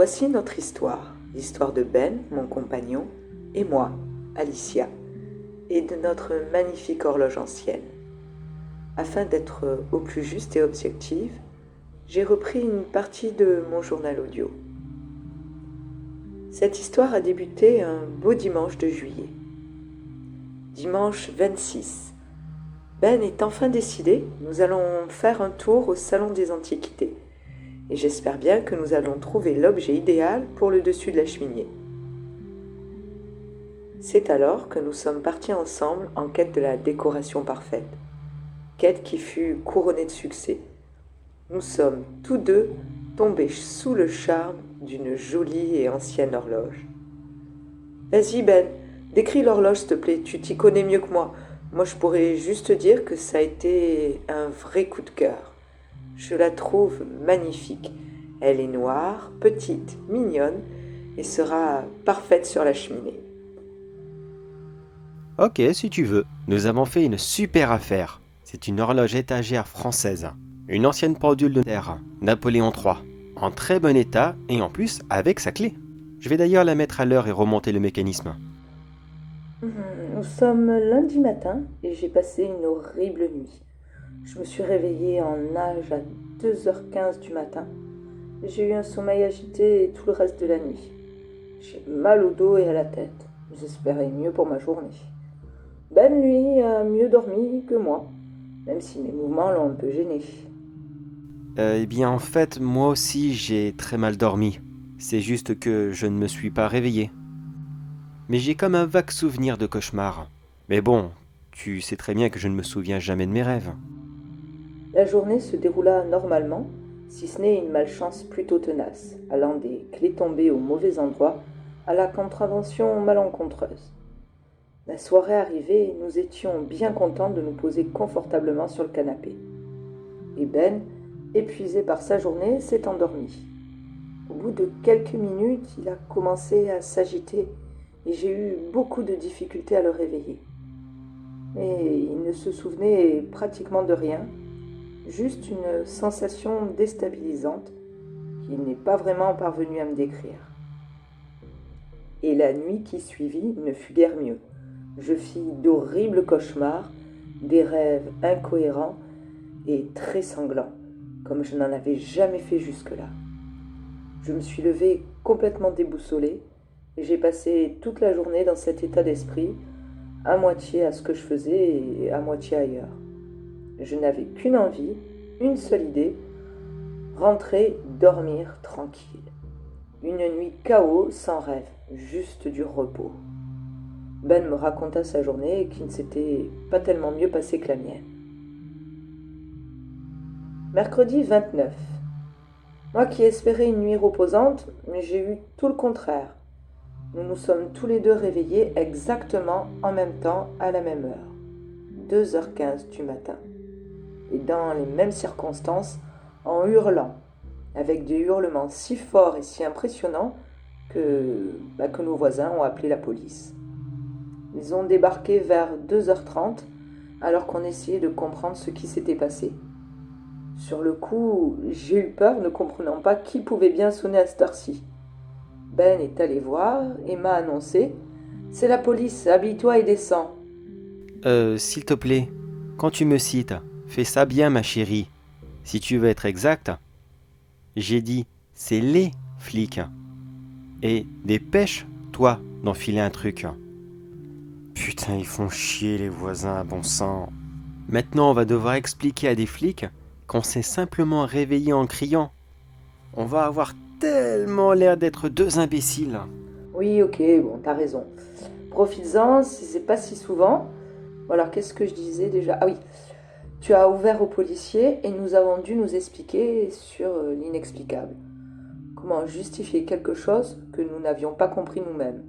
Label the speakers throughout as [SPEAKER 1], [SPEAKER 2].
[SPEAKER 1] Voici notre histoire, l'histoire de Ben, mon compagnon, et moi, Alicia, et de notre magnifique horloge ancienne. Afin d'être au plus juste et objective, j'ai repris une partie de mon journal audio. Cette histoire a débuté un beau dimanche de juillet. Dimanche 26. Ben est enfin décidé, nous allons faire un tour au Salon des Antiquités. Et j'espère bien que nous allons trouver l'objet idéal pour le dessus de la cheminée. C'est alors que nous sommes partis ensemble en quête de la décoration parfaite. Quête qui fut couronnée de succès. Nous sommes tous deux tombés sous le charme d'une jolie et ancienne horloge. Vas-y Ben, décris l'horloge s'il te plaît, tu t'y connais mieux que moi. Moi je pourrais juste dire que ça a été un vrai coup de cœur. Je la trouve magnifique. Elle est noire, petite, mignonne et sera parfaite sur la cheminée.
[SPEAKER 2] Ok, si tu veux. Nous avons fait une super affaire. C'est une horloge étagère française. Une ancienne pendule de terre, Napoléon III. En très bon état et en plus avec sa clé. Je vais d'ailleurs la mettre à l'heure et remonter le mécanisme.
[SPEAKER 1] Nous sommes lundi matin et j'ai passé une horrible nuit. Je me suis réveillée en nage à 2h15 du matin. J'ai eu un sommeil agité tout le reste de la nuit. J'ai mal au dos et à la tête. J'espérais mieux pour ma journée. Ben, lui, a mieux dormi que moi, même si mes mouvements l'ont un peu gêné.
[SPEAKER 2] Eh bien en fait, moi aussi j'ai très mal dormi. C'est juste que je ne me suis pas réveillé. Mais j'ai comme un vague souvenir de cauchemar. Mais bon, tu sais très bien que je ne me souviens jamais de mes rêves.
[SPEAKER 1] La journée se déroula normalement, si ce n'est une malchance plutôt tenace, allant des clés tombées au mauvais endroit à la contravention malencontreuse. La soirée arrivée, nous étions bien contents de nous poser confortablement sur le canapé. Et Ben, épuisé par sa journée, s'est endormi. Au bout de quelques minutes, il a commencé à s'agiter et j'ai eu beaucoup de difficultés à le réveiller. Mais il ne se souvenait pratiquement de rien, juste une sensation déstabilisante qu'il n'est pas vraiment parvenu à me décrire. Et la nuit qui suivit ne fut guère mieux. Je fis d'horribles cauchemars, des rêves incohérents et très sanglants, comme je n'en avais jamais fait jusque-là. Je me suis levée complètement déboussolée et j'ai passé toute la journée dans cet état d'esprit, à moitié à ce que je faisais et à moitié ailleurs. Je n'avais qu'une envie, une seule idée, rentrer, dormir tranquille. Une nuit KO sans rêve, juste du repos. Ben me raconta sa journée qui ne s'était pas tellement mieux passée que la mienne. Mercredi 29. Moi qui espérais une nuit reposante, mais j'ai eu tout le contraire. Nous nous sommes tous les deux réveillés exactement en même temps à la même heure, 2h15 du matin, et dans les mêmes circonstances, en hurlant, avec des hurlements si forts et si impressionnants que nos voisins ont appelé la police. Ils ont débarqué vers 2h30 alors qu'on essayait de comprendre ce qui s'était passé. Sur le coup, j'ai eu peur ne comprenant pas qui pouvait bien sonner à cette heure-ci. Ben est allé voir et m'a annoncé « C'est la police, habille-toi et descends ».
[SPEAKER 2] S'il te plaît, quand tu me cites, fais ça bien ma chérie. Si tu veux être exact, j'ai dit c'est les flics. Et dépêche-toi d'enfiler un truc. Putain, ils font chier les voisins à bon sang. Maintenant, on va devoir expliquer à des flics qu'on s'est simplement réveillé en criant. On va avoir tellement l'air d'être deux imbéciles.
[SPEAKER 1] Oui, ok, bon, t'as raison. Profites-en, c'est pas si souvent. Bon, alors, qu'est-ce que je disais déjà? Ah oui, tu as ouvert aux policiers et nous avons dû nous expliquer sur l'inexplicable. Comment justifier quelque chose que nous n'avions pas compris nous-mêmes.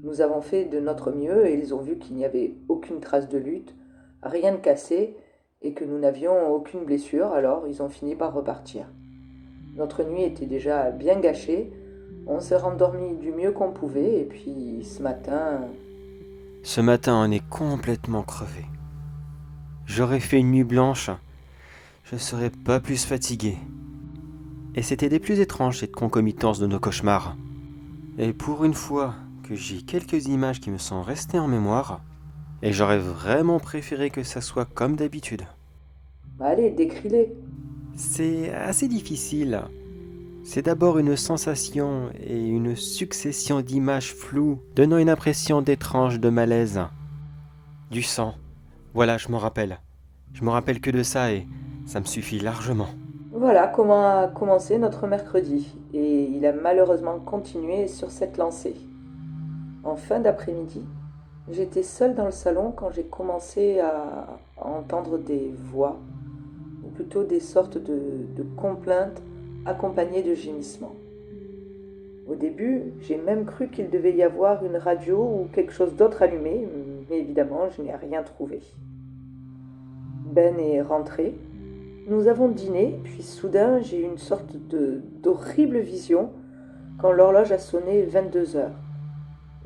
[SPEAKER 1] Nous avons fait de notre mieux et ils ont vu qu'il n'y avait aucune trace de lutte, rien de cassé et que nous n'avions aucune blessure, alors ils ont fini par repartir. Notre nuit était déjà bien gâchée, on s'est rendormi du mieux qu'on pouvait et puis ce matin...
[SPEAKER 2] Ce matin, on est complètement crevé. J'aurais fait une nuit blanche, je serais pas plus fatigué. et c'était des plus étranges cette concomitance de nos cauchemars. Et pour une fois que j'ai quelques images qui me sont restées en mémoire, et j'aurais vraiment préféré que ça soit comme d'habitude.
[SPEAKER 1] Allez, décris-les.
[SPEAKER 2] C'est assez difficile. C'est d'abord une sensation et une succession d'images floues donnant une impression d'étrange de malaise. Du sang. Voilà, je m'en rappelle. Je me rappelle que de ça et ça me suffit largement.
[SPEAKER 1] Voilà comment a commencé notre mercredi, et il a malheureusement continué sur cette lancée. En fin d'après-midi, j'étais seule dans le salon quand j'ai commencé à entendre des voix, ou plutôt des sortes de complaintes accompagnées de gémissements. Au début, j'ai même cru qu'il devait y avoir une radio ou quelque chose d'autre allumé, mais évidemment, je n'y ai rien trouvé. Ben est rentré. Nous avons dîné, puis soudain, j'ai eu une sorte d'horrible vision quand l'horloge a sonné 22 heures,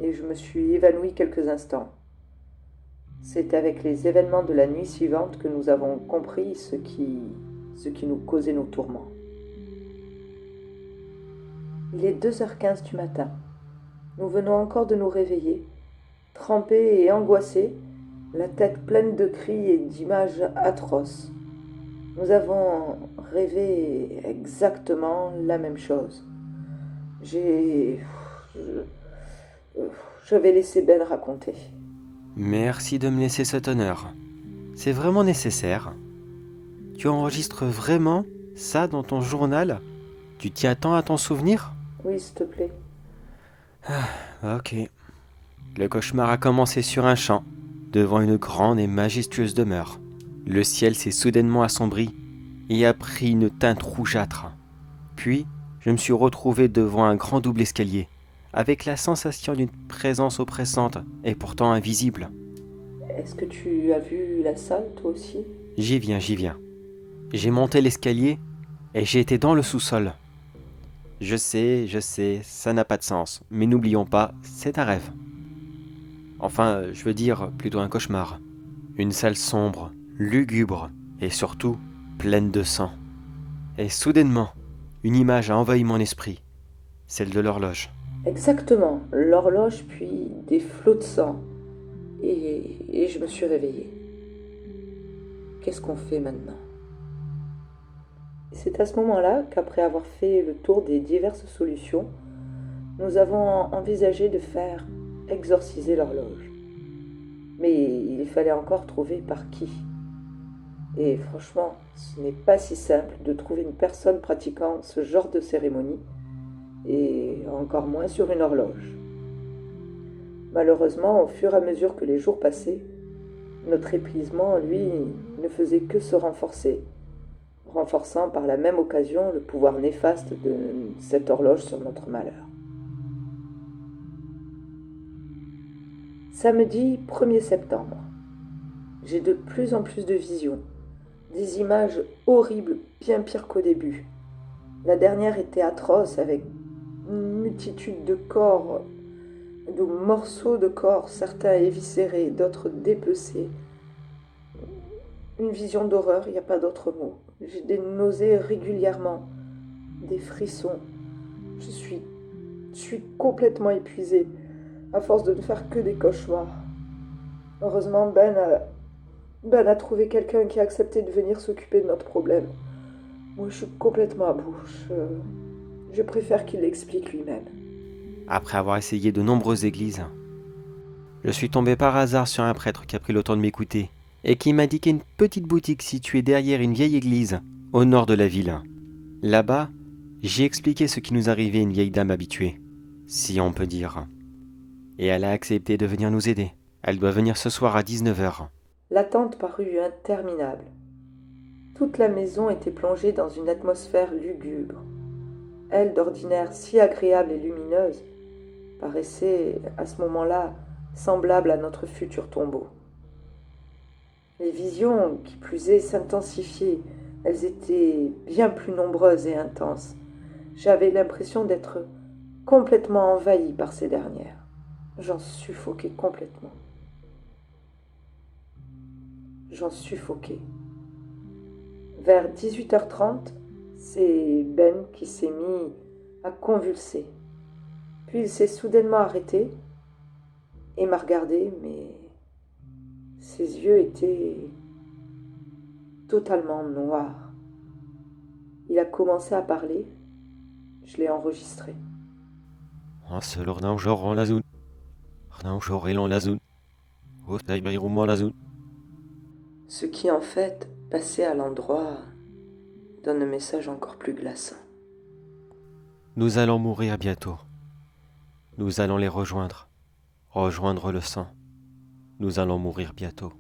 [SPEAKER 1] et je me suis évanouie quelques instants. C'est avec les événements de la nuit suivante que nous avons compris ce qui nous causait nos tourments. Il est 2h15 du matin. Nous venons encore de nous réveiller, trempés et angoissés, la tête pleine de cris et d'images atroces. Nous avons rêvé exactement la même chose. Je vais laisser Ben raconter.
[SPEAKER 2] Merci de me laisser cet honneur. C'est vraiment nécessaire. Tu enregistres vraiment ça dans ton journal? Tu tiens tant à ton souvenir?
[SPEAKER 1] Oui, s'il te plaît.
[SPEAKER 2] Ok. Le cauchemar a commencé sur un champ, devant une grande et majestueuse demeure. Le ciel s'est soudainement assombri et a pris une teinte rougeâtre. Puis, je me suis retrouvé devant un grand double escalier, avec la sensation d'une présence oppressante et pourtant invisible.
[SPEAKER 1] Est-ce que tu as vu la salle, toi aussi?
[SPEAKER 2] J'y viens. J'ai monté l'escalier et j'ai été dans le sous-sol. Je sais, ça n'a pas de sens, mais n'oublions pas, c'est un rêve. Enfin, je veux dire, plutôt un cauchemar. Une salle sombre, lugubre, et surtout, pleine de sang. Et soudainement, une image a envahi mon esprit, celle de l'horloge.
[SPEAKER 1] Exactement, l'horloge, puis des flots de sang. Et je me suis réveillée. Qu'est-ce qu'on fait maintenant? C'est à ce moment-là qu'après avoir fait le tour des diverses solutions, nous avons envisagé de faire exorciser l'horloge. Mais il fallait encore trouver par qui. Et franchement, ce n'est pas si simple de trouver une personne pratiquant ce genre de cérémonie, et encore moins sur une horloge. Malheureusement, au fur et à mesure que les jours passaient, notre épuisement, lui, ne faisait que se renforcer, renforçant par la même occasion le pouvoir néfaste de cette horloge sur notre malheur. Samedi 1er septembre. J'ai de plus en plus de visions, des images horribles, bien pires qu'au début. La dernière était atroce, avec une multitude de corps, de morceaux de corps, certains éviscérés, d'autres dépecés. Une vision d'horreur, il n'y a pas d'autre mot. J'ai des nausées régulièrement, des frissons. Je suis complètement épuisée, à force de ne faire que des cauchemars. Heureusement, Ben a trouvé quelqu'un qui a accepté de venir s'occuper de notre problème. Moi, je suis complètement à bout. Je préfère qu'il l'explique lui-même.
[SPEAKER 2] Après avoir essayé de nombreuses églises, je suis tombé par hasard sur un prêtre qui a pris le temps de m'écouter et qui m'a indiqué une petite boutique située derrière une vieille église, au nord de la ville. Là-bas, j'ai expliqué ce qui nous arrivait à une vieille dame habituée, si on peut dire. Et elle a accepté de venir nous aider. Elle doit venir ce soir à 19h.
[SPEAKER 1] L'attente parut interminable. Toute la maison était plongée dans une atmosphère lugubre. Elle, d'ordinaire si agréable et lumineuse, paraissait à ce moment-là semblable à notre futur tombeau. Les visions, qui plus est, s'intensifiaient. Elles étaient bien plus nombreuses et intenses. J'avais l'impression d'être complètement envahie par ces dernières. J'en suffoquais complètement. J'en suffoquais. Vers 18h30, C'est Ben qui s'est mis à convulser. Puis il s'est soudainement arrêté et m'a regardé, mais ses yeux étaient totalement noirs. Il a commencé à parler, je l'ai enregistré. Ce qui en fait, passé à l'endroit, donne un message encore plus glaçant.
[SPEAKER 2] Nous allons mourir bientôt. Nous allons les rejoindre le sang. Nous allons mourir bientôt.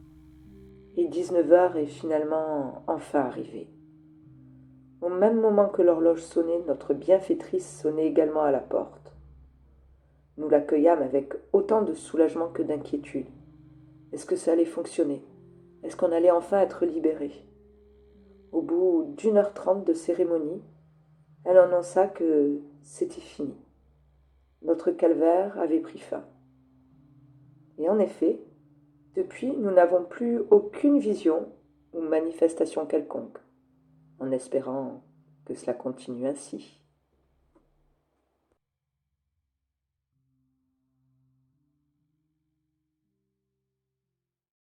[SPEAKER 1] Et 19h est finalement enfin arrivé. Au même moment que l'horloge sonnait, notre bienfaitrice sonnait également à la porte. Nous l'accueillâmes avec autant de soulagement que d'inquiétude. Est-ce que ça allait fonctionner? Est-ce qu'on allait enfin être libérés? Au bout d'1h30 de cérémonie, elle annonça que c'était fini. Notre calvaire avait pris fin. Et en effet, depuis, nous n'avons plus aucune vision ou manifestation quelconque, en espérant que cela continue ainsi.